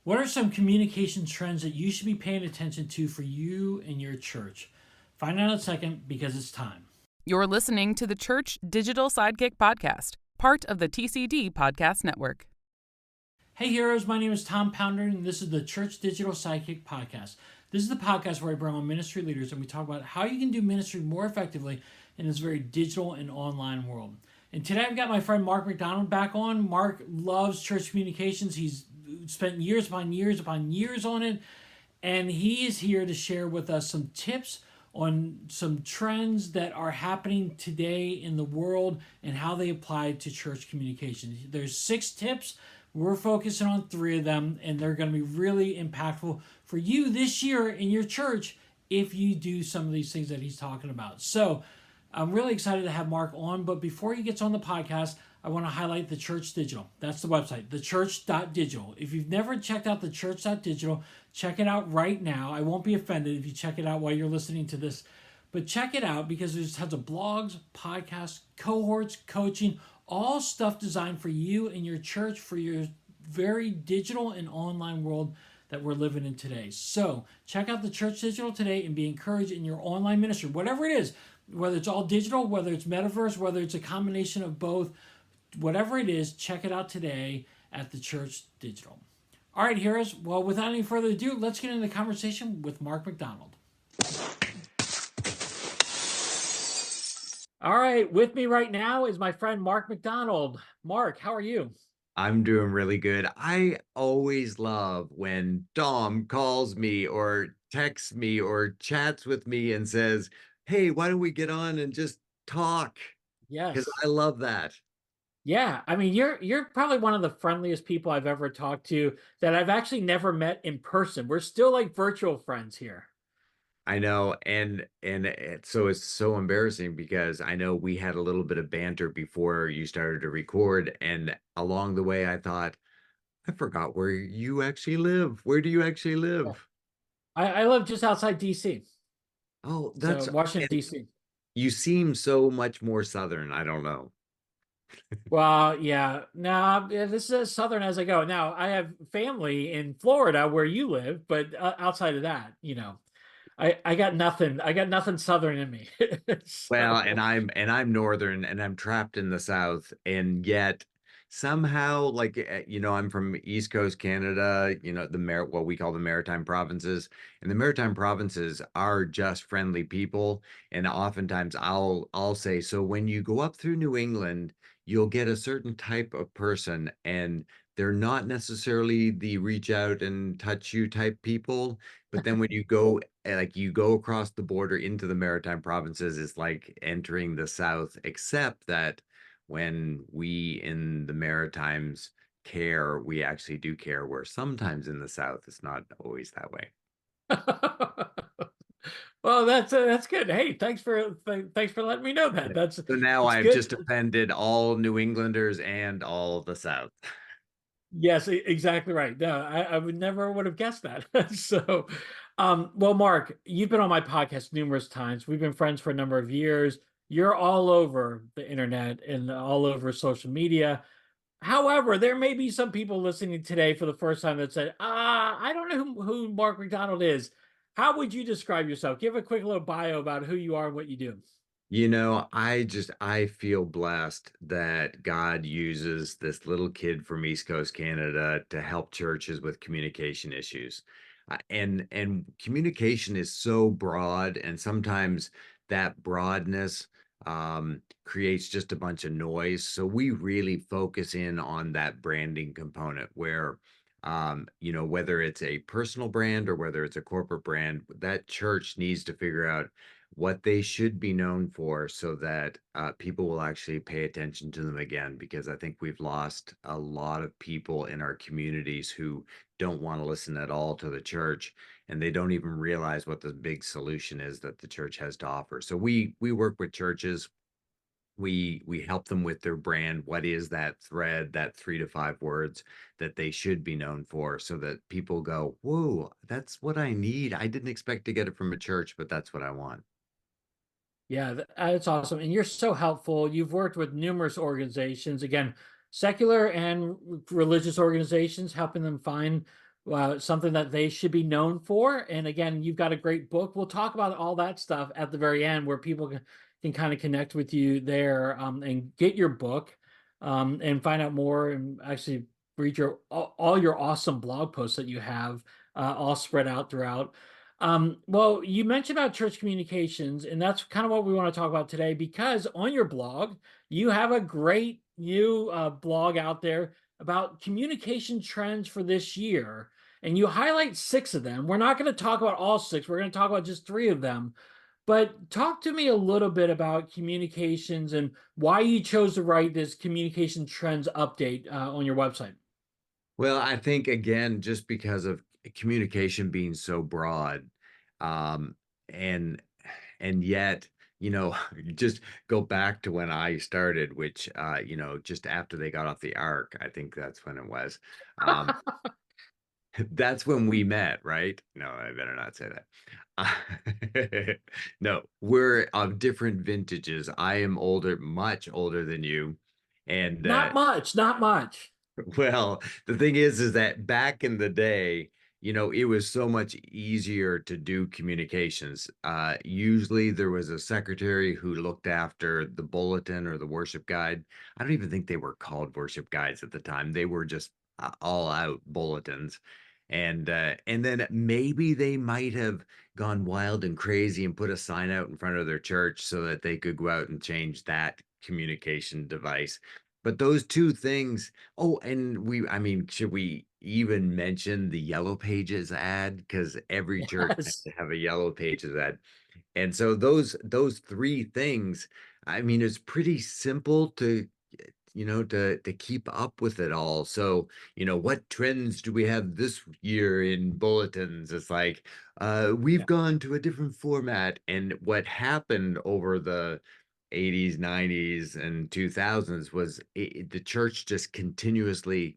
What are some communication trends that you should be paying attention to for you and your church? Find out in a second because it's time. You're listening to the Church Digital Sidekick Podcast, part of the TCD Podcast Network. Hey heroes, my name is Tom Pounder and this is the Church Digital Sidekick Podcast. This is the podcast where I bring on ministry leaders and we talk about how you can do ministry more effectively in this very digital and online world. And today I've got my friend Mark MacDonald back on. Mark loves church communications. He's spent years upon years upon years on it. And he is here to share with us some tips on some trends that are happening today in the world and how they apply to church communication. There's 6 tips. We're focusing on 3 of them, and they're going to be really impactful for you this year in your church if you do some of these things that he's talking about. So I'm really excited to have Mark on, but before he gets on the podcast, I want to highlight the Church Digital. That's the website, thechurch.digital. If you've never checked out thechurch.digital, check it out right now. I won't be offended if you check it out while you're listening to this, but check it out because there's tons of blogs, podcasts, cohorts, coaching, all stuff designed for you and your church for your very digital and online world that we're living in today. So check out the Church Digital today and be encouraged in your online ministry, whatever it is, whether it's all digital, whether it's metaverse, whether it's a combination of both, whatever it is, check it out today at the Church Digital. All right, heroes. Well, without any further ado, let's get into the conversation with Mark MacDonald. All right, with me right now is my friend Mark MacDonald. Mark, how are you? I'm doing really good. I always love when Dom calls me or texts me or chats with me and says, "Hey, why don't we get on and just talk?" Because Yes. I love that. Yeah, I mean, you're probably one of the friendliest people I've ever talked to that I've actually never met in person. We're still like virtual friends here. I know, and it's so embarrassing because I know we had a little bit of banter before you started to record, and along the way I thought, I forgot where you actually live. Where do you actually Yeah. live? I live just outside DC, Oh, so that's Washington and DC. you seem so much more Southern. I don't know. Well, yeah. Now this is as southern as I go. Now I have family in Florida where you live, but outside of that, I got nothing. I got nothing southern in me. Well, So and I'm northern and I'm trapped in the south and yet somehow like I'm from East Coast Canada, what we call the Maritime Provinces, and the Maritime Provinces are just friendly people, and oftentimes I'll say, so when you go up through New England, you'll get a certain type of person, and they're not necessarily the reach out and touch you type people, but then when you go across the border into the Maritime Provinces, it's like entering the South, except that when we in the Maritimes care, we actually do care, where sometimes in the South, it's not always that way. well, that's good. Hey, thanks for letting me know that. Yeah. So now It's I've good. just offended all New Englanders and all the South. Yes, exactly right. No, I would have guessed that. So, well, Mark, you've been on my podcast numerous times. We've been friends for a number of years. You're all over the internet and all over social media. However, there may be some people listening today for the first time that said, I don't know who Mark MacDonald is. How would you describe yourself? Give a quick little bio about who you are and what you do. I feel blessed that God uses this little kid from East Coast Canada to help churches with communication issues. And communication is so broad, and sometimes that broadness creates just a bunch of noise. So we really focus in on that branding component where whether it's a personal brand or whether it's a corporate brand, that church needs to figure out what they should be known for so that people will actually pay attention to them again, because I think we've lost a lot of people in our communities who don't want to listen at all to the church, and they don't even realize what the big solution is that the church has to offer. So we work with churches. We help them with their brand. What is that thread, that 3 to 5 words that they should be known for, so that people go, whoa, that's what I need. I didn't expect to get it from a church, but that's what I want. Yeah, that's awesome. And you're so helpful. You've worked with numerous organizations, again, secular and religious organizations, helping them find something that they should be known for. And again, you've got a great book. We'll talk about all that stuff at the very end, where people can kind of connect with you there, and get your book, and find out more, and actually read all your awesome blog posts that you have, all spread out throughout. Well, you mentioned about church communications, and that's kind of what we want to talk about today, because on your blog, you have a great new blog out there about communication trends for this year, and you highlight 6 of them. We're not going to talk about all 6. We're going to talk about just 3 of them. But talk to me a little bit about communications and why you chose to write this communication trends update on your website. Well, I think again, just because of communication being so broad, um, and and yet, you know, just go back to when I started, which just after they got off the ark, I think that's when it was. Um, that's when we met, right? No, I better not say that. No, we're of different vintages. I am older, much older than you, and Not much, not much. well, the thing is that back in the day, it was so much easier to do communications. Usually there was a secretary who looked after the bulletin or the worship guide. I don't even think they were called worship guides at the time. They were just all out bulletins. And then maybe they might have gone wild and crazy and put a sign out in front of their church so that they could go out and change that communication device. But those two things. Oh, and I mean, should we even mention the Yellow Pages ad? Because every church had Yes. to have a Yellow Pages ad. And so those three things, I mean, it's pretty simple to keep up with it all. So, what trends do we have this year in bulletins? It's like, we've Yeah. gone to a different format. And what happened over the 80s, 90s, and 2000s was the church just continuously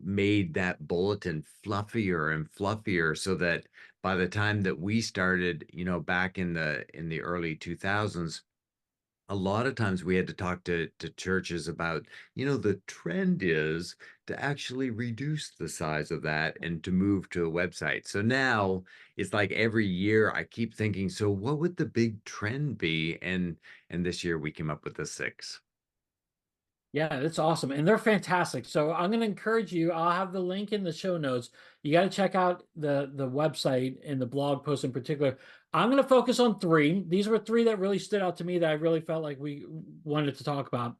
made that bulletin fluffier and fluffier so that by the time that we started, back in the early 2000s, a lot of times we had to talk to churches about, the trend is to actually reduce the size of that and to move to a website. So now it's like every year I keep thinking, so what would the big trend be? And this year we came up with the 6. Yeah, that's awesome. And they're fantastic. So I'm going to encourage you. I'll have the link in the show notes. You got to check out the website and the blog post in particular. I'm going to focus on 3. These were 3 that really stood out to me that I really felt like we wanted to talk about.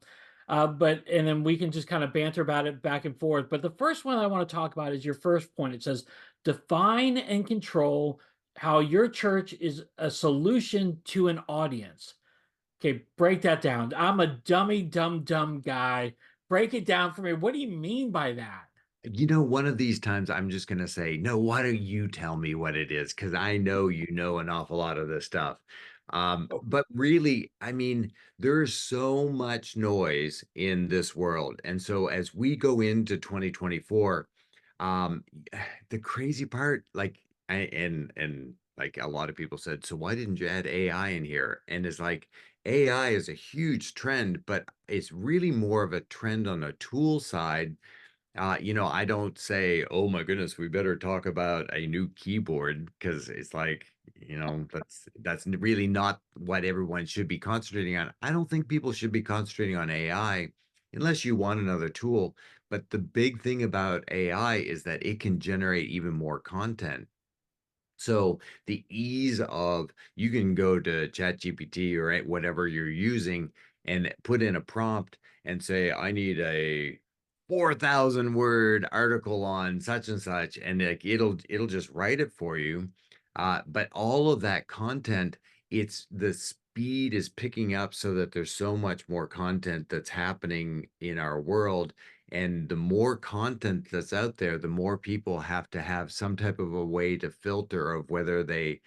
And then we can just kind of banter about it back and forth. But the first one I want to talk about is your first point. It says, define and control how your church is a solution to an audience. Okay, break that down. I'm a dummy, dumb guy. Break it down for me. What do you mean by that? One of these times I'm just going to say, no, why don't you tell me what it is? Because I know you know an awful lot of this stuff. Oh, But really, I mean, there's so much noise in this world. And so as we go into 2024, um, the crazy part, like, and like a lot of people said, so why didn't you add AI in here? And it's like, AI is a huge trend, but it's really more of a trend on a tool side. I don't say, "Oh my goodness, we better talk about a new keyboard," because it's like, that's really not what everyone should be concentrating on. I don't think people should be concentrating on AI unless you want another tool. But the big thing about AI is that it can generate even more content. So the ease of you can go to ChatGPT or whatever you're using and put in a prompt and say, I need a 4,000 word article on such and such, and like it'll just write it for you. But all of that content, it's the speed is picking up so that there's so much more content that's happening in our world. And the more content that's out there, the more people have to have some type of a way to filter of whether they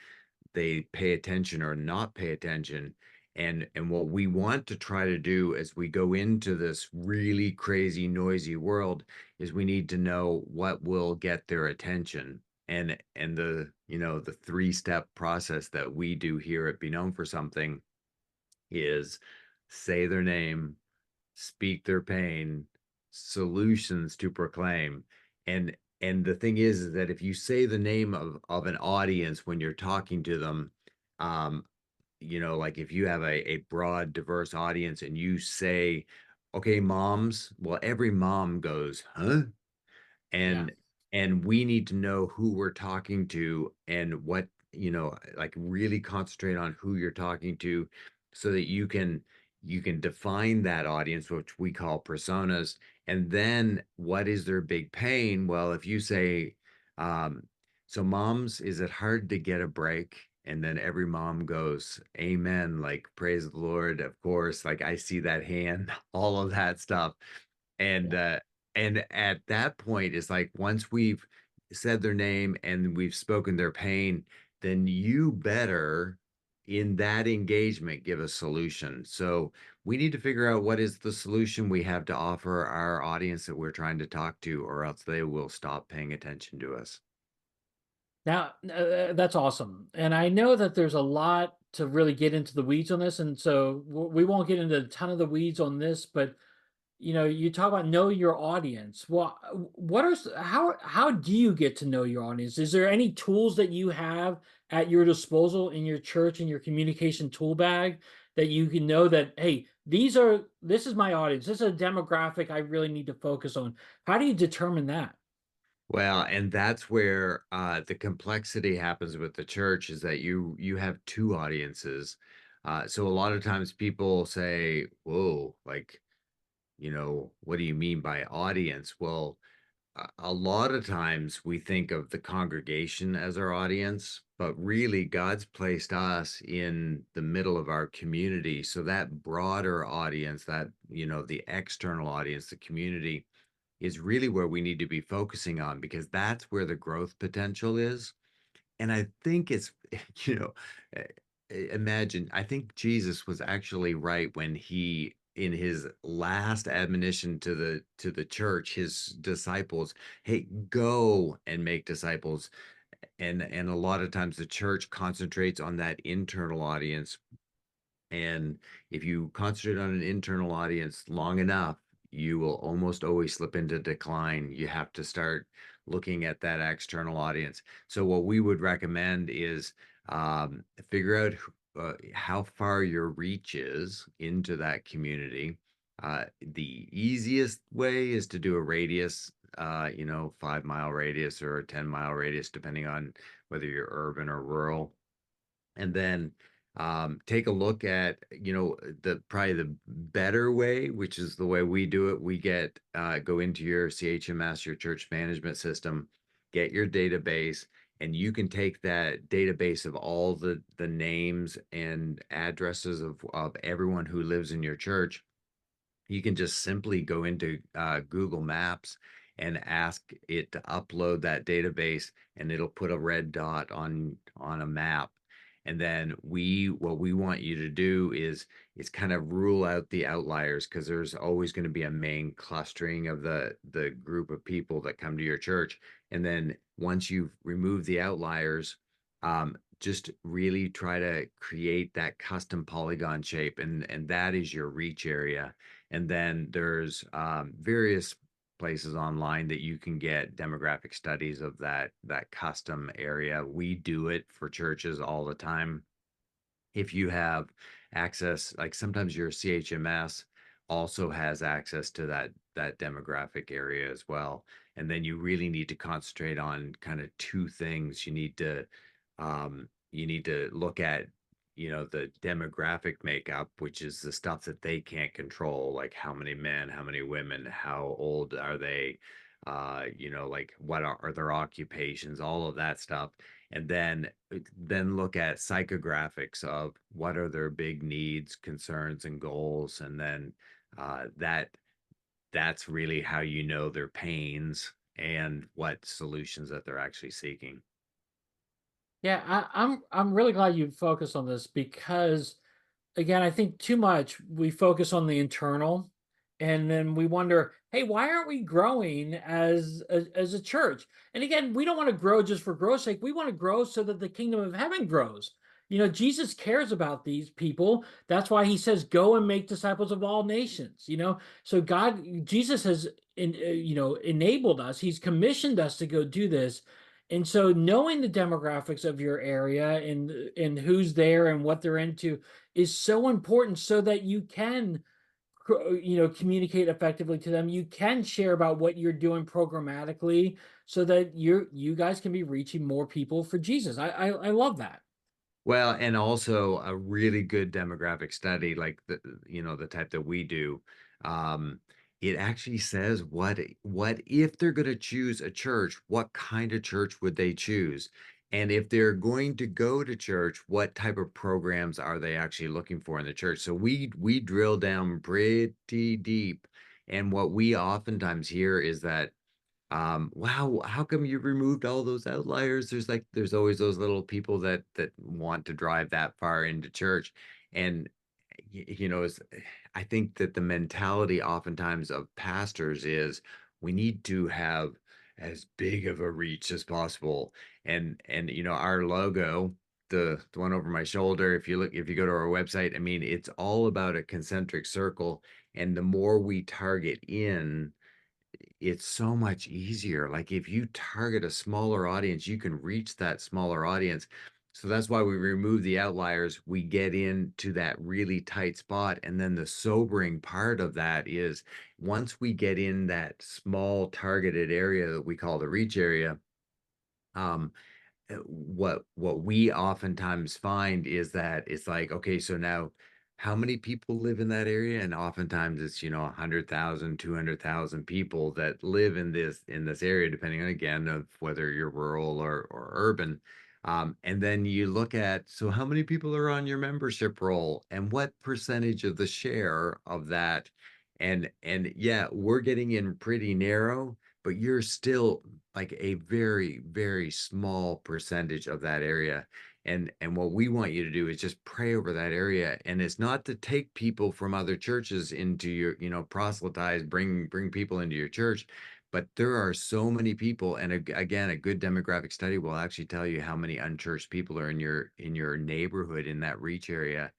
pay attention or not pay attention. And what we want to try to do as we go into this really crazy, noisy world is we need to know what will get their attention. And the 3-step process that we do here at Be Known for Something is say their name, speak their pain, solutions to proclaim. And and the thing is that if you say the name of an audience when you're talking to them, um, like if you have a broad, diverse audience and you say, "Okay, moms," well, every mom goes, "Huh?" Yeah. and and we need to know who we're talking to and what, like really concentrate on who you're talking to so that you can define that audience, which we call personas. And then what is their big pain? Well, if you say, um so moms, is it hard to get a break? And then every mom goes, amen, like praise the Lord, of course, like I see that hand, all of that stuff. And Yeah. and at that point, it's like once we've said their name and we've spoken their pain, then you better, in that engagement, give a solution. So we need to figure out what is the solution we have to offer our audience that we're trying to talk to, or else they will stop paying attention to us. Now, that's awesome. And I know that there's a lot to really get into the weeds on this. And so we won't get into a ton of the weeds on this, but you talk about know your audience. Well, how do you get to know your audience? Is there any tools that you have at your disposal in your church in your communication tool bag that you can know that, hey, this is my audience. This is a demographic I really need to focus on. How do you determine that? Well, and that's where the complexity happens with the church, is that you have two audiences. So a lot of times people say, "Whoa, like, what do you mean by audience?" Well, a lot of times we think of the congregation as our audience, but really God's placed us in the middle of our community. So that broader audience, that, the external audience, the community, is really where we need to be focusing on, because that's where the growth potential is. And I think it's, you know, eh, imagine, I think Jesus was actually right when he, in his last admonition to the church, his disciples, hey, go and make disciples. And a lot of times the church concentrates on that internal audience, and if you concentrate on an internal audience long enough, you will almost always slip into decline. You have to start looking at that external audience. So, what we would recommend is figure out how far your reach is into that community. The easiest way is to do a radius, 5 mile radius or a 10 mile radius, depending on whether you're urban or rural. And then take a look at, the probably the better way, which is the way we do it. We go into your CHMS, your church management system, get your database, and you can take that database of all the names and addresses of everyone who lives in your church. You can just simply go into Google Maps and ask it to upload that database, and it'll put a red dot on a map. And then what we want you to do is kind of rule out the outliers, because there's always going to be a main clustering of the group of people that come to your church. And then once you've removed the outliers, just really try to create that custom polygon shape, and that is your reach area. And then there's various places online that you can get demographic studies of that custom area. We do it for churches all the time. If you have access, like sometimes your CHMS also has access to that demographic area as well. And then you really need to concentrate on kind of two things. You need to look at, the demographic makeup, which is the stuff that they can't control, like how many men, how many women, how old are they, like what are their occupations, all of that stuff. And then look at psychographics of what are their big needs, concerns, and goals. And then that's really how you know their pains and what solutions that they're actually seeking. Yeah, I'm really glad you focused on this because again, I think too much we focus on the internal and then we wonder, hey, why aren't we growing as a church? And again, we don't want to grow just for growth's sake. We want to grow so that the kingdom of heaven grows. Jesus cares about these people. That's why he says, go and make disciples of all nations. So Jesus has, enabled us. He's commissioned us to go do this. And so knowing the demographics of your area and who's there and what they're into is so important so that you can communicate effectively to them. You can share about what you're doing programmatically so that you guys can be reaching more people for Jesus. I love that. Well, and also a really good demographic study like the type that we do. Um, it actually says what if they're going to choose a church, what kind of church would they choose? And if they're going to go to church, what type of programs are they actually looking for in the church? So we drill down pretty deep. And what we oftentimes hear is that wow, how come you removed all those outliers? There's always those little people that want to drive that far into church. And I think that the mentality oftentimes of pastors is we need to have as big of a reach as possible. And our logo, the one over my shoulder, if you go to our website, I mean, it's all about a concentric circle. And the more we target in, it's so much easier. Like if you target a smaller audience, you can reach that smaller audience. So that's why we remove the outliers. We get into that really tight spot. And then the sobering part of that is once we get in that small targeted area that we call the reach area, um, what we oftentimes find is that it's like, okay, so now how many people live in that area? And oftentimes it's 100,000, 200,000 people that live in this area, depending on, again, of whether you're rural or urban. And then you look at, so how many people are on your membership roll and what percentage of the share of that? And yeah, we're getting in pretty narrow, but you're still like a very, very small percentage of that area. And what we want you to do is just pray over that area. And it's not to take people from other churches into your, proselytize, bring people into your church. But there are so many people, and again, a good demographic study will actually tell you how many unchurched people are in your neighborhood in that reach area,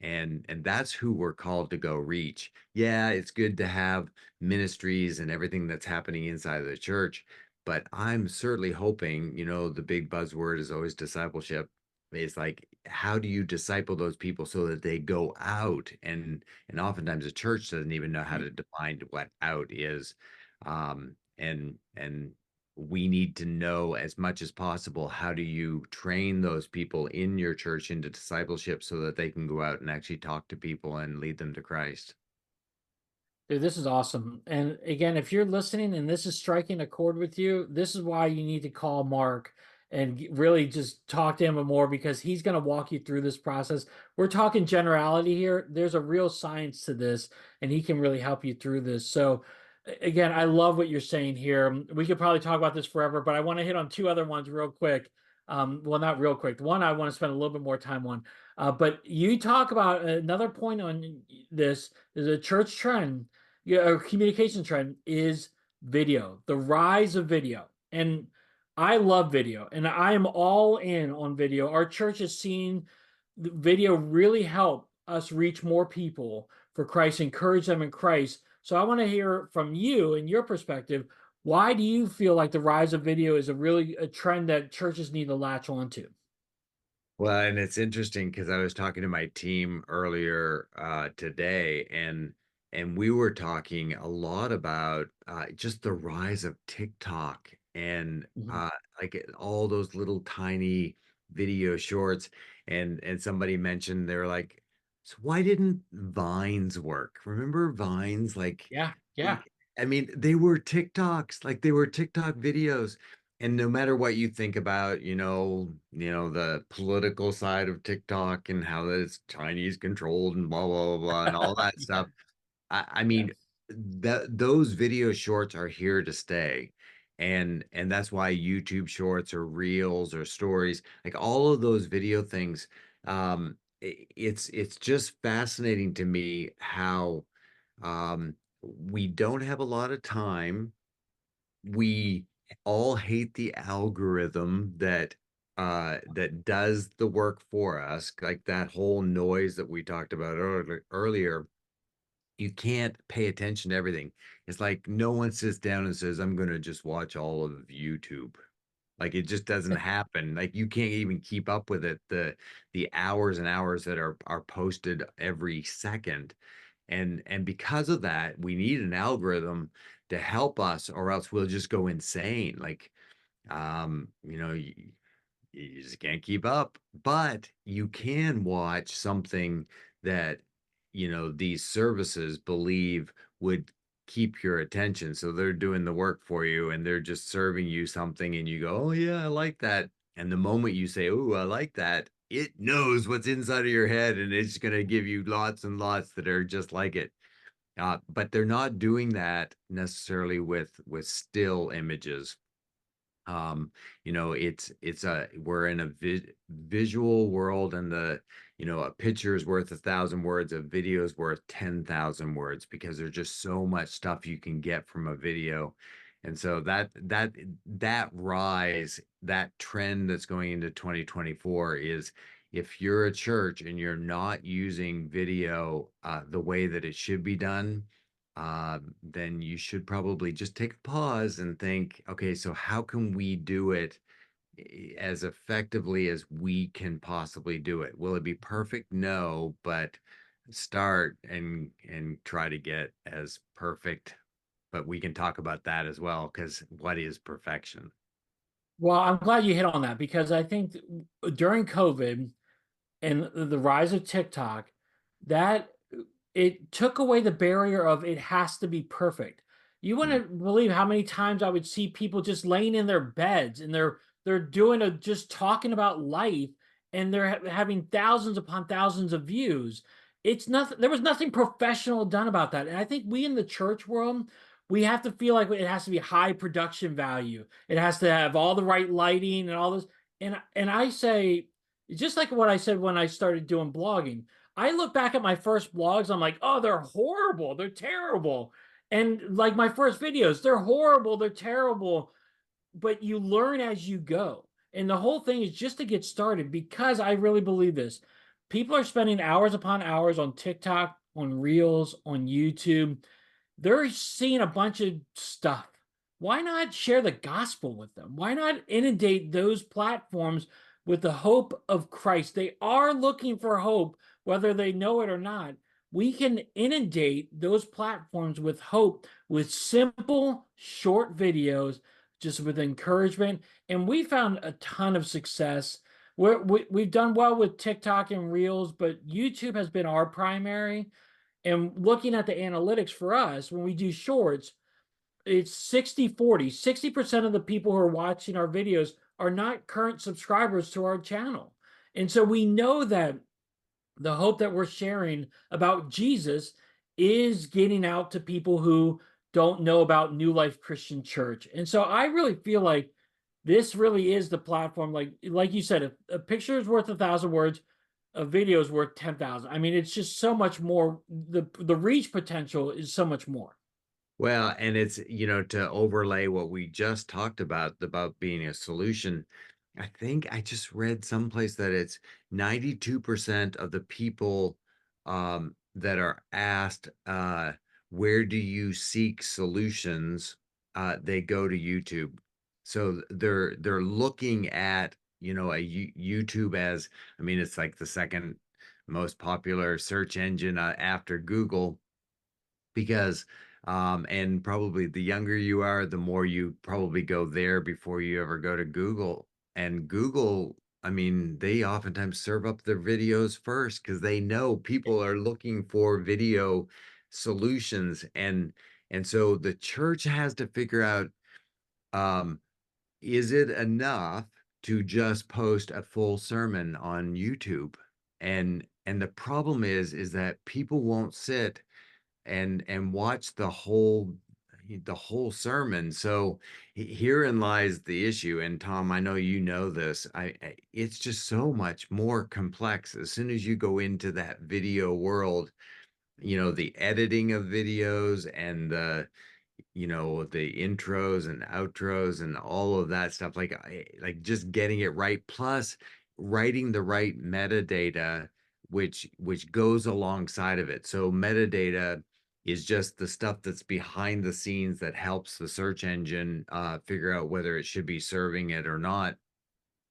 and that's who we're called to go reach. Yeah, it's good to have ministries and everything that's happening inside of the church, but I'm certainly hoping, the big buzzword is always discipleship. It's like, how do you disciple those people so that they go out? And oftentimes the church doesn't even know how to define what out is. And we need to know as much as possible, how do you train those people in your church into discipleship so that they can go out and actually talk to people and lead them to Christ. Dude, this is awesome. And again, if you're listening and this is striking a chord with you, this is why you need to call Mark and really just talk to him more because he's going to walk you through this process. We're talking generality here. There's a real science to this, and he can really help you through this. So, again, I love what you're saying here. We could probably talk about this forever, but I want to hit on two other ones real quick. Well, not real quick. One I want to spend a little bit more time on. But you talk about another point on this is a church trend, yeah, or communication trend is video, the rise of video. And I love video and I am all in on video. Our church has seen the video really help us reach more people for Christ, encourage them in Christ. So I want to hear from you and your perspective. Why do you feel like the rise of video is a trend that churches need to latch onto? Well, and it's interesting because I was talking to my team earlier today, and we were talking a lot about just the rise of TikTok and Mhm. all those little tiny video shorts. And somebody mentioned they're like, so why didn't Vines work? Remember Vines? Yeah, I yeah. I mean, they were TikToks, like they were TikTok videos. And no matter what you think about, the political side of TikTok and how that it's Chinese controlled and blah, blah, blah, blah, and all that Yeah, stuff. I mean, yes. those video shorts are here to stay. And that's why YouTube shorts or reels or stories, like all of those video things, it's just fascinating to me how we don't have a lot of time. We all hate the algorithm that that does the work for us, like that whole noise that we talked about earlier, you can't pay attention to everything. It's like no one sits down and says, "I'm gonna just watch all of YouTube." Like, it just doesn't happen. Like, you can't even keep up with it, the hours and hours that are posted every second. And because of that, we need an algorithm to help us, or else we'll just go insane. Like, you know, you just can't keep up. But you can watch something that, these services believe would keep your attention. So they're doing the work for you and they're just serving you something and you go, "Oh yeah, I like that." And the moment you say, "Oh, I like that," it knows what's inside of your head and it's going to give you lots and lots that are just like it. But they're not doing that necessarily with still images. um it's a we're in a visual world, and a picture is worth 1,000 words, a video is worth 10,000 words, because there's just so much stuff you can get from a video. And so that rise, that trend that's going into 2024 is, if you're a church and you're not using video the way that it should be done, then you should probably just take a pause and think, okay, so how can we do it as effectively as we can possibly do it? Will it be perfect? No, but start and try to get as perfect. But we can talk about that as well, because what is perfection? Well, I'm glad you hit on that because I think during COVID and the rise of TikTok, that it took away the barrier of it has to be perfect. You Mm. wouldn't believe how many times I would see people just laying in their beds and they're doing a just talking about life, and they're having thousands upon thousands of views. It's nothing. There was nothing professional done about that, and I think we in the church world, we have to feel like it has to be high production value. It has to have all the right lighting and all this. And I say, just like what I said when I started doing blogging, I look back at my first blogs, I'm like, oh, they're horrible, they're terrible. And like my first videos, they're horrible, they're terrible. But you learn as you go. And the whole thing is just to get started, because I really believe this. People are spending hours upon hours on TikTok, on Reels, on YouTube. They're seeing a bunch of stuff. Why not share the gospel with them? Why not inundate those platforms with the hope of Christ? They are looking for hope, whether they know it or not. We can inundate those platforms with hope, with simple, short videos, just with encouragement. And we found a ton of success. We've done well with TikTok and Reels, but YouTube has been our primary. And looking at the analytics for us, when we do shorts, it's 60-40. 60% of the people who are watching our videos are not current subscribers to our channel. And so we know that the hope that we're sharing about Jesus is getting out to people who don't know about New Life Christian Church. And so I really feel like this really is the platform. Like you said, a picture is worth 1,000 words, a video is worth 10,000. I mean, it's just so much more. The reach potential is so much more. Well, and it's, to overlay what we just talked about being a solution. I think I just read someplace that it's 92% of the people that are asked, where do you seek solutions? They go to YouTube. So they're looking at, YouTube as, I mean, it's like the second most popular search engine after Google, because and probably the younger you are, the more you probably go there before you ever go to Google. And Google, I mean, they oftentimes serve up their videos first because they know people are looking for video solutions. And so the church has to figure out, um is it enough to just post a full sermon on YouTube? And the problem is that people won't sit and watch the whole sermon. So herein lies the issue. And Tom, I know you know this. It's just so much more complex. As soon as you go into that video world, the editing of videos and the intros and outros and all of that stuff, like just getting it right, plus writing the right metadata, which goes alongside of it. So metadata is just the stuff that's behind the scenes that helps the search engine figure out whether it should be serving it or not.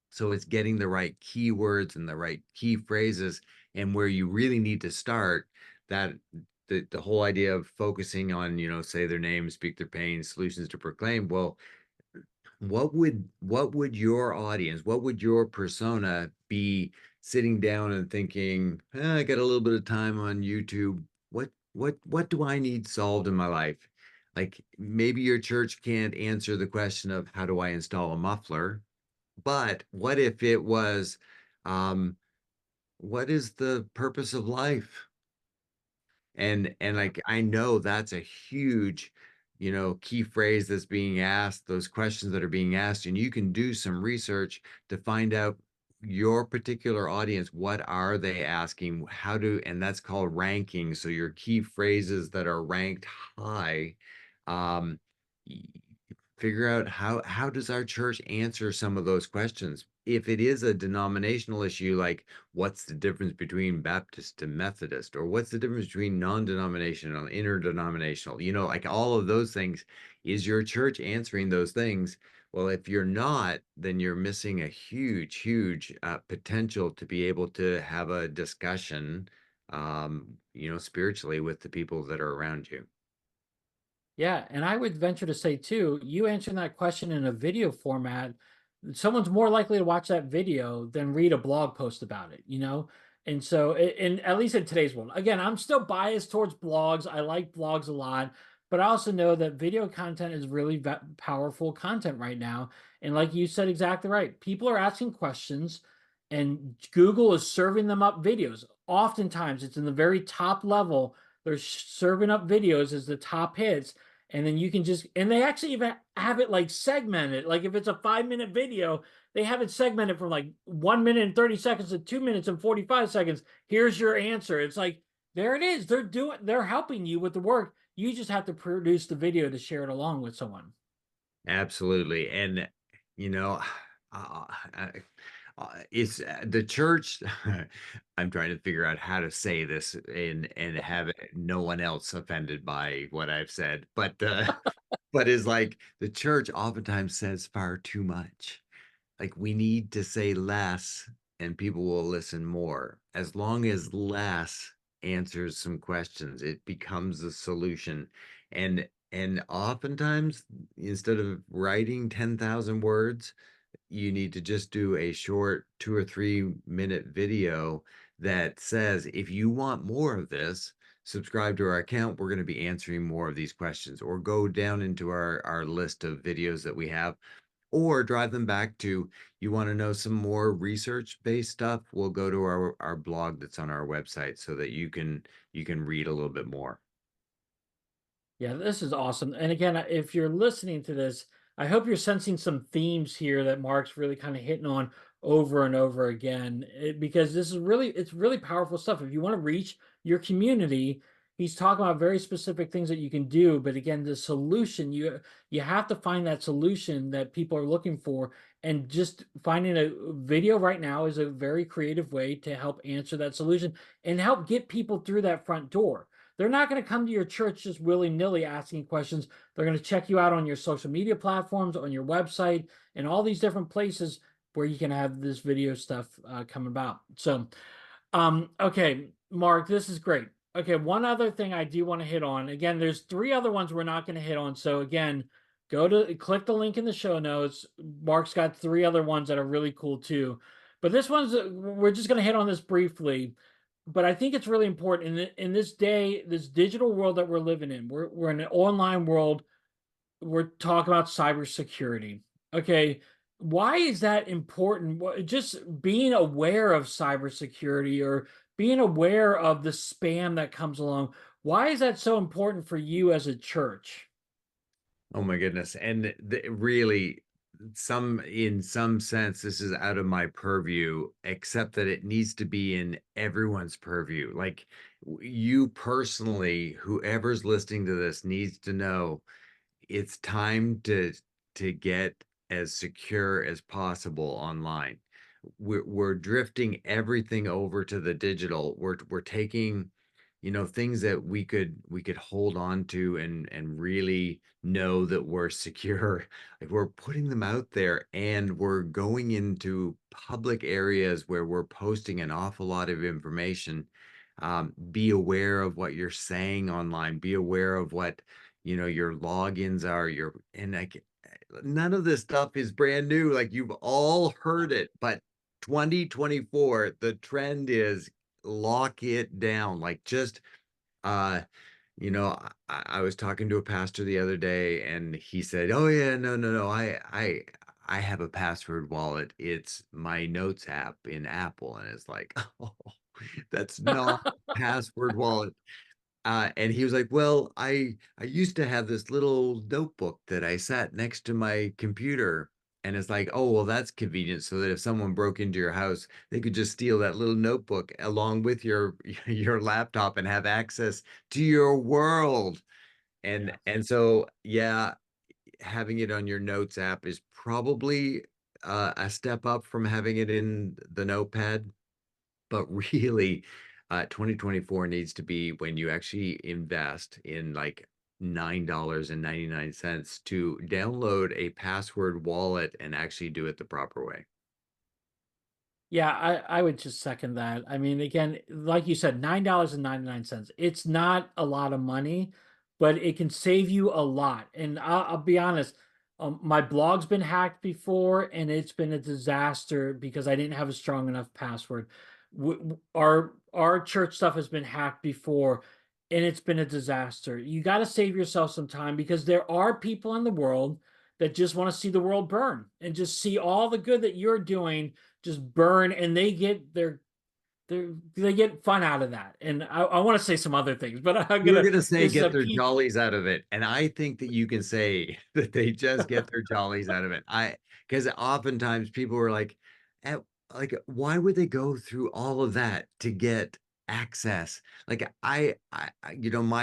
So it's getting the right keywords and the right key phrases, and where you really need to start that the whole idea of focusing on, say their name, speak their pain, solutions to proclaim. Well, what would your audience, what would your persona be sitting down and thinking, I got a little bit of time on YouTube. What do I need solved in my life? Like maybe your church can't answer the question of how do I install a muffler, but what if it was, um, what is the purpose of life? And like I know that's a huge, key phrase that's being asked, those questions that are being asked, and you can do some research to find out your particular audience, what are they asking? And that's called ranking. So your key phrases that are ranked high, um, y- figure out how does our church answer some of those questions. If it is a denominational issue, like what's the difference between Baptist and Methodist, or what's the difference between non-denominational and interdenominational, like all of those things. Is your church answering those things? Well, if you're not, then you're missing a huge, huge potential to be able to have a discussion, spiritually with the people that are around you. Yeah, and I would venture to say too, you answering that question in a video format, someone's more likely to watch that video than read a blog post about it, you know? And so, in at least in today's world, again, I'm still biased towards blogs. I like blogs a lot, but I also know that video content is really powerful content right now. And like you said, exactly right. People are asking questions, and Google is serving them up videos. Oftentimes, it's in the very top level. They're serving up videos as the top hits, and then you can just, and they actually even have it like segmented. Like if it's a 5 minute video, they have it segmented from like 1 minute and 30 seconds to 2 minutes and 45 seconds. Here's your answer. It's like, there it is. They're helping you with the work. You just have to produce the video to share it along with someone. Absolutely. And, you know, uh, uh, it's the church. I'm trying to figure out how to say this and have no one else offended by what I've said, but is like the church oftentimes says far too much. Like we need to say less and people will listen more. As long as less answers some questions, it becomes a solution. And oftentimes, instead of writing 10,000 words, you need to just do a short 2 or 3 minute video that says, if you want more of this, subscribe to our account. We're going to be answering more of these questions, or go down into our list of videos that we have, or drive them back to, you want to know some more research based stuff, we'll go to our blog that's on our website so that you can read a little bit more. Yeah, this is awesome. And again, if you're listening to this, I hope you're sensing some themes here that Mark's really kind of hitting on over and over again, because it's really powerful stuff. If you want to reach your community, he's talking about very specific things that you can do. But again, the solution, you have to find that solution that people are looking for. And just finding a video right now is a very creative way to help answer that solution and help get people through that front door. They're not going to come to your church just willy-nilly asking questions. They're going to check you out on your social media platforms, on your website, and all these different places where you can have this video stuff come about. So, okay, Mark, this is great. Okay, one other thing I do want to hit on. Again, there's three other ones we're not going to hit on. So again, click the link in the show notes. Mark's got three other ones that are really cool too. But this one's, we're just going to hit on this briefly, but I think it's really important in this day, this digital world that we're living in. We're in an online world. We're talking about cybersecurity. Okay, why is that important? Just being aware of cybersecurity, or being aware of the spam that comes along. Why is that so important for you as a church? Oh my goodness. And really, in some sense, this is out of my purview, except that it needs to be in everyone's purview. Like you personally, whoever's listening to this needs to know, it's time to get as secure as possible online. We're drifting everything over to the digital. We're taking, things that we could hold on to and really know that we're secure. Like we're putting them out there and we're going into public areas where we're posting an awful lot of information. Be aware of what you're saying online. Be aware of what, your logins are. None of this stuff is brand new. Like you've all heard it, but 2024, the trend is lock it down. Like just uh I was talking to a pastor the other day and he said, "Oh yeah, no. I have a password wallet. It's my notes app in Apple." And it's like, "Oh, that's not a password wallet." And he was like, "Well, I used to have this little notebook that I sat next to my computer." And it's like, "Oh, well, that's convenient so that if someone broke into your house, they could just steal that little notebook along with your your laptop and have access to your world." Yeah. And so, yeah, having it on your notes app is probably a step up from having it in the notepad, but really, 2024 needs to be when you actually invest in like $9.99 to download a password wallet and actually do it the proper way. Yeah, I would just second that. I mean, again, like you said, $9.99. It's not a lot of money, but it can save you a lot. And I'll be honest, my blog's been hacked before, and it's been a disaster because I didn't have a strong enough password. Our church stuff has been hacked before, and it's been a disaster. You got to save yourself some time because there are people in the world that just want to see the world burn and just see all the good that you're doing just burn, and they get fun out of that. And I want to say some other things, but I'm You're gonna gonna say this is a get their piece. jollies out of it, and I think that you can say that they just get their jollies out of it. Because oftentimes people are like, why would they go through all of that to get access? Like my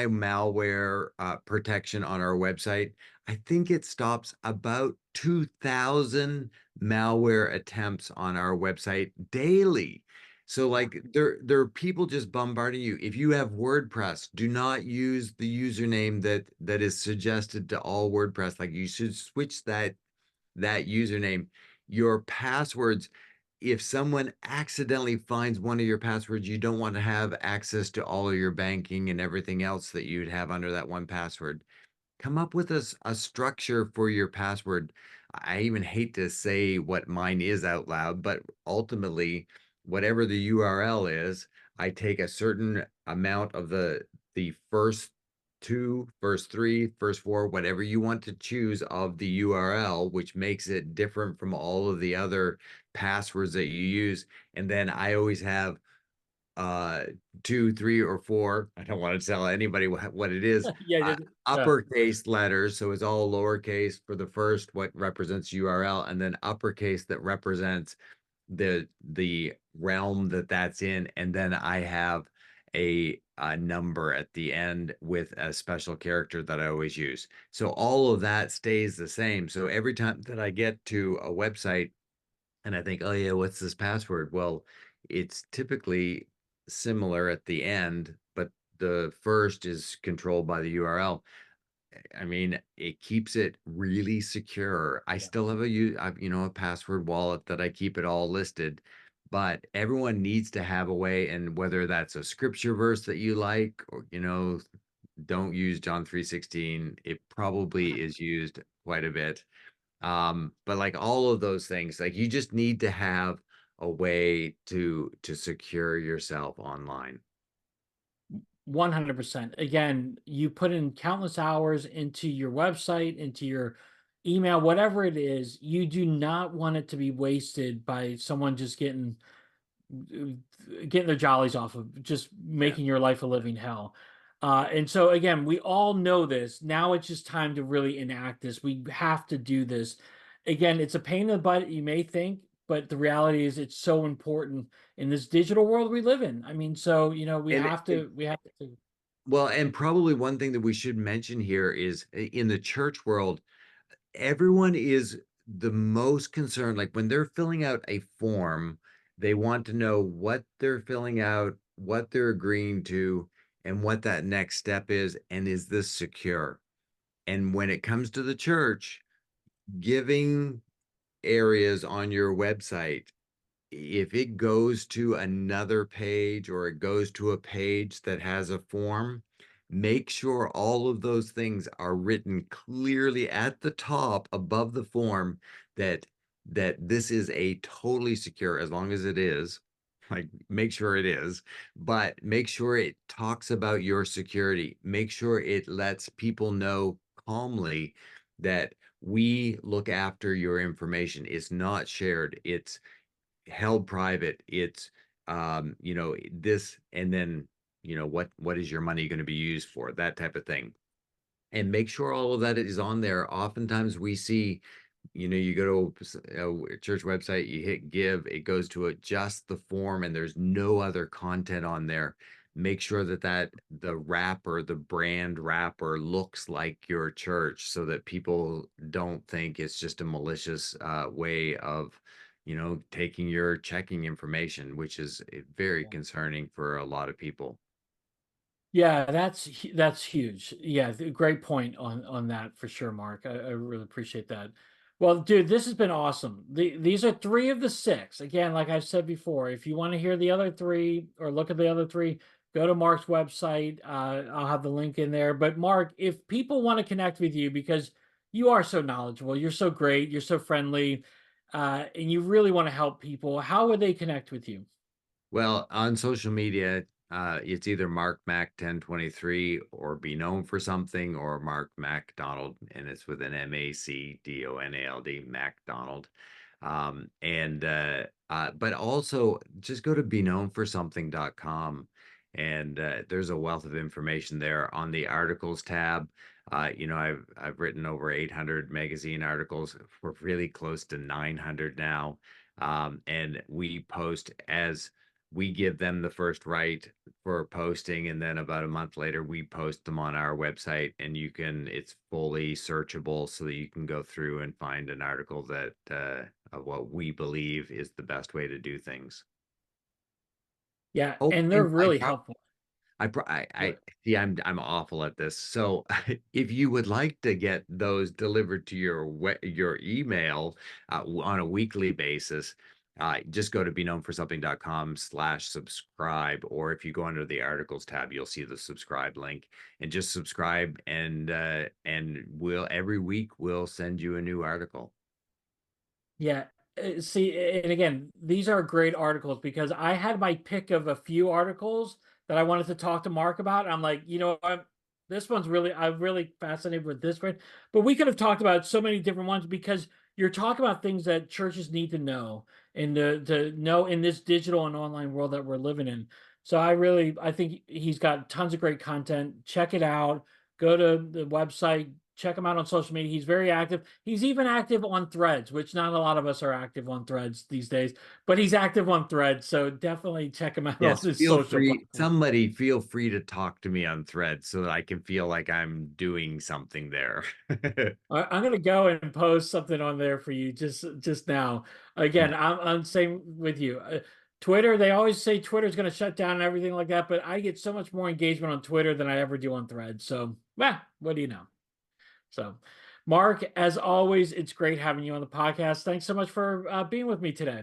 malware protection on our website, I think it stops about 2,000 malware attempts on our website daily. So Yeah. like there are people just bombarding you. If you have WordPress, do not use the username that is suggested to all WordPress. Like you should switch that username. Your passwords, if someone accidentally finds one of your passwords, you don't want to have access to all of your banking and everything else that you'd have under that one password. Come up with a structure for your password. I even hate to say what mine is out loud, but ultimately, whatever the URL is, I take a certain amount of the first two, first three, first four, whatever you want to choose of the URL, which makes it different from all of the other passwords that you use. And then I always have uh 2, 3, or 4. I don't want to tell anybody what it is. Yeah, uh, yeah. Uppercase letters, so it's all lowercase for the first, what represents URL, and then uppercase that represents the realm that's in, and then I have a number at the end with a special character that I always use. So all of that stays the same. So every time that I get to a website and I think, "Oh, yeah, what's this password?" Well, it's typically similar at the end, but the first is controlled by the URL. I mean, it keeps it really secure. I still have a password wallet that I keep it all listed, but everyone needs to have a way, and whether that's a scripture verse that you like or, don't use John 3:16. It probably is used quite a bit. But like all of those things, like you just need to have a way to secure yourself online. 100%. Again, you put in countless hours into your website, into your email, whatever it is. You do not want it to be wasted by someone just getting their jollies off of just Yeah. making your life a living hell. And so again, we all know this. Now it's just time to really enact this. We have to do this. Again, it's a pain in the butt, you may think, but the reality is it's so important in this digital world we live in. I mean, so we And have to. Well, and probably one thing that we should mention here is in the church world, everyone is the most concerned. Like when they're filling out a form, they want to know what they're filling out, what they're agreeing to, and what that next step is this secure? And when it comes to the church, giving areas on your website, if it goes to another page or it goes to a page that has a form, make sure all of those things are written clearly at the top above the form that this is a totally secure, as long as it is, like make sure it is, but make sure it talks about your security. Make sure it lets people know calmly that we look after your information. It's not shared. It's held private. It's this, and then what is your money going to be used for? That type of thing. And make sure all of that is on there. Oftentimes we see, you go to a church website, you hit give, it goes to just the form, and there's no other content on there. Make sure that the wrapper, the brand wrapper, looks like your church, so that people don't think it's just a malicious way of, taking your checking information, which is very concerning for a lot of people. Yeah, that's huge. Yeah, great point on that for sure, Mark. I really appreciate that. Well, dude, this has been awesome. These are three of the six. Again, like I've said before, if you want to hear the other three or look at the other three, go to Mark's website. I'll have the link in there. But Mark, if people want to connect with you because you are so knowledgeable, you're so great, you're so friendly, and you really want to help people, how would they connect with you? Well, on social media, it's either Mark Mac 1023 or Be Known for Something, or Mark MacDonald, and it's with an MacDonald, MacDonald. But also just go to beknownforsomething.com, and there's a wealth of information there on the articles tab. I've written over 800 magazine articles. We're really close to 900 now. And we post as we give them the first right for posting, and then about a month later we post them on our website, and it's fully searchable, so that you can go through and find an article that of what we believe is the best way to do things. Yeah, Oh, and they're and really helpful. I see, I'm awful at this. So if you would like to get those delivered to your email on a weekly basis, just go to beknownforsomething.com/subscribe, or if you go under the articles tab, you'll see the subscribe link, and just subscribe, and we'll every week we'll send you a new article. Yeah. See, and again, these are great articles because I had my pick of a few articles that I wanted to talk to Mark about. I'm like, this one's really, I'm really fascinated with this one. But we could have talked about so many different ones because you're talking about things that churches need to know and to know in this digital and online world that we're living in. So I think he's got tons of great content. Check it out. Go to the website, check him out on social media. He's very active. He's even active on Threads, which not a lot of us are active on Threads these days, but he's active on Threads. So definitely check him out on Yes, his social platform. somebody feel free to talk to me on Threads so that I can feel like I'm doing something there. I'm gonna go and post something on there for you just now. Again, I'm same with you. Twitter, they always say Twitter's gonna shut down and everything like that, but I get so much more engagement on Twitter than I ever do on Threads. So, what do you know? So, Mark, as always, it's great having you on the podcast. Thanks so much for being with me today.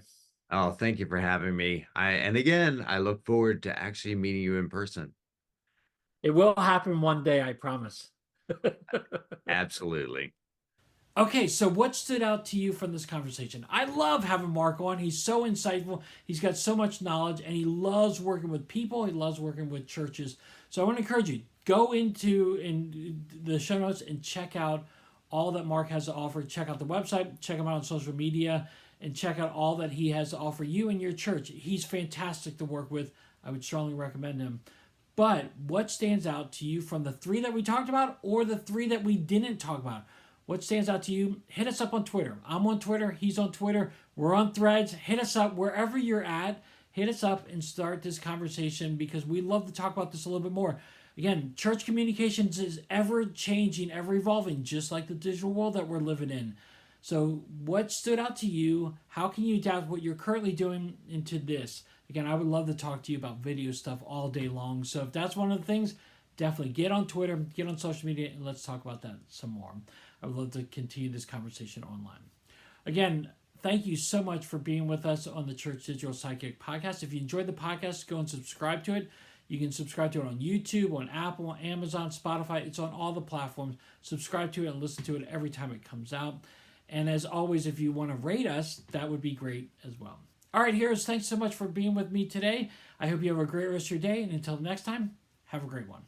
Oh, thank you for having me. And again, I look forward to actually meeting you in person. It will happen one day, I promise. Absolutely. Okay, so what stood out to you from this conversation? I love having Mark on. He's so insightful. He's got so much knowledge, and he loves working with people. He loves working with churches. So I want to encourage you, go into in the show notes and check out all that Mark has to offer. Check out the website, check him out on social media, and check out all that he has to offer you and your church. He's fantastic to work with. I would strongly recommend him. But what stands out to you from the three that we talked about or the three that we didn't talk about? What stands out to you? Hit us up on Twitter. I'm on Twitter. He's on Twitter. We're on Threads. Hit us up wherever you're at. Hit us up and start this conversation because we love to talk about this a little bit more. Again, church communications is ever changing, ever evolving, just like the digital world that we're living in. So what stood out to you? How can you adapt what you're currently doing into this? Again, I would love to talk to you about video stuff all day long. So if that's one of the things, definitely get on Twitter, get on social media, and let's talk about that some more. I would love to continue this conversation online. Again, thank you so much for being with us on the Church Digital Sidekick podcast. If you enjoyed the podcast, go and subscribe to it. You can subscribe to it on YouTube, on Apple, Amazon, Spotify. It's on all the platforms. Subscribe to it and listen to it every time it comes out. And as always, if you want to rate us, that would be great as well. All right, heroes, thanks so much for being with me today. I hope you have a great rest of your day. And until next time, have a great one.